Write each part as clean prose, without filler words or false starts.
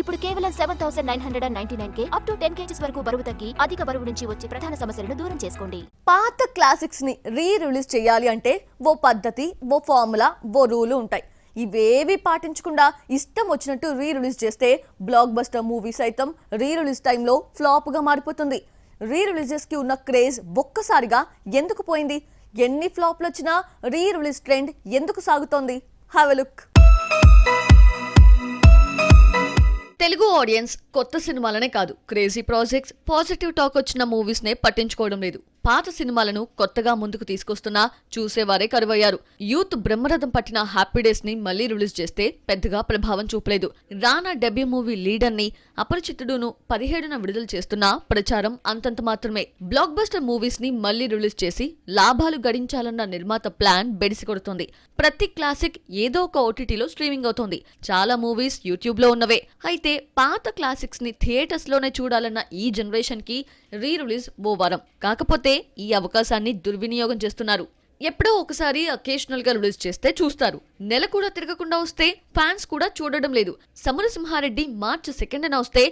ఇప్పుడు కేవలం 7,999K up to 10 kgs వరకు బరువు తగ్గి అధిక బరువు నుంచి వచ్చే ప్రధాన సమస్యలను దూరం చేసుకోండి. పాత క్లాసిక్స్ ని రిలీజ్ చేయాలి అంటే ఓ పద్ధతి, ఓ ఫార్ములా, ఓ రూలు ఉంటాయి. ఇవేవి పాటించకుండా ఇష్టం వచ్చినట్టు రిలీజ్ చేస్తే బ్లాక్ బస్టర్ మూవీ సైతం రిలీజ్ టైంలో ఫ్లాప్ గా మారిపోతుంది. రిలీజెస్ కి ఉన్న క్రేజ్ ఒక్కసారిగా ఎందుకు పోయింది? ఎన్ని ఫ్లాప్లు వచ్చినా రిలీజ్ ట్రెండ్ ఎందుకు సాగుతోంది? Have a look. Telugu audience కొత్త సినిమాలనే కాదు, క్రేజీ ప్రాజెక్ట్స్, పాజిటివ్ టాక్ వచ్చిన మూవీస్ నే పట్టించుకోవడం లేదు. పాత సినిమాలను కొత్తగా ముందుకు తీసుకొస్తున్నా చూసేవారే కరువయ్యారు. యూత్ బ్రహ్మరథం పట్టిన హ్యాపీ డేస్ ని మళ్లీ రిలీజ్ చేస్తే పెద్దగా ప్రభావం చూపలేదు. రానా డెబ్యూ మూవీ లీడర్ ని అపరిచితుడును 17న విడుదల చేస్తున్నా ప్రచారం అంతంత మాత్రమే. బ్లాక్ బస్టర్ మూవీస్ ని మళ్లీ రిలీజ్ చేసి లాభాలు గడించాలన్న నిర్మాత ప్లాన్ బెడిసి కొడుతోంది. ప్రతి క్లాసిక్ ఏదో ఒక ఓటీటీలో స్ట్రీమింగ్ అవుతోంది. చాలా మూవీస్ యూట్యూబ్ లో ఉన్నవే. అయితే పాత క్లాసిక్స్ ని థియేటర్స్ లోనే చూడాలన్న ఈ జనరేషన్ కి రిలీజ్ ఓ వరం. కాకపోతే ఈ అవకాశాన్ని దుర్వినియోగం చేస్తున్నారు. ఎప్పుడో ఒకసారి అకేషనల్ గా రిలీజ్ చేస్తే చూస్తారు. నెల కూడా తిరగకుండా వస్తే ఫ్యాన్స్ కూడా చూడడం లేదు. సమరసింహారెడ్డి మార్చి 2న వస్తే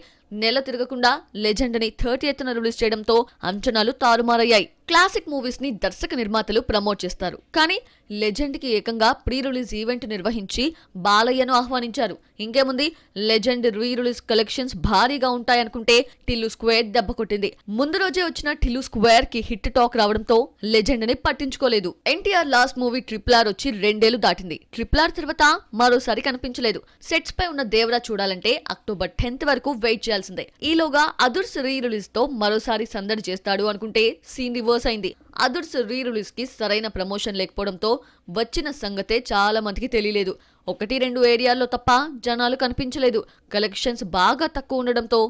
నెల తిరగకుండా లెజెండ్ ని 30న రిలీజ్ చేయడంతో అంచనాలు తారుమారయ్యాయి. క్లాసిక్ మూవీస్ ని దర్శక నిర్మాతలు ప్రమోట్ చేస్తారు. కానీ లెజెండ్ కి ఏకంగా ప్రీ రిలీజ్ ఈవెంట్ నిర్వహించి బాలయ్యను ఆహ్వానించారు. ఇంకేముంది, లెజెండ్ రిలీజ్ కలెక్షన్స్ భారీగా ఉంటాయనుకుంటే టిల్లు స్క్వేర్ దెబ్బ కొట్టింది. ముందు రోజే వచ్చిన టిల్లు స్క్వేర్ కి హిట్ టాక్ రావడంతో లెజెండ్ ని పట్టించుకోలేదు. ఎన్టీఆర్ లాస్ట్ మూవీ RRR వచ్చి 2 ఏళ్లు దాటింది. RRR తర్వాత మరోసారి కనిపించలేదు. సెట్స్ పై ఉన్న దేవరా చూడాలంటే అక్టోబర్ 10th వరకు వెయిట్ చేయాల్సిందే. ఈలోగా అదుర్స్ రిలీజ్ తో మరోసారి సందడి చేస్తాడు అనుకుంటే సీన్ రివర్స్ అయింది. అదుర్స్ రిలీజ్ కి సరైన ప్రమోషన్ లేకపోవడంతో వచ్చిన సంగతే చాలా మందికి తెలియలేదు. 1-2 ఏరియాల్లో తప్ప జనాలు కనిపించలేదు. కలెక్షన్స్ బాగా తక్కువ ఉండడంతో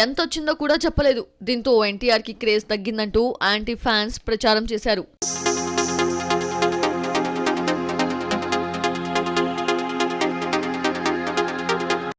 ఎంతొచ్చిందో కూడా చెప్పలేదు. దీంతో ఎన్టీఆర్ కి క్రేజ్ తగ్గిందంటూ యాంటీ ఫ్యాన్స్ ప్రచారం చేశారు.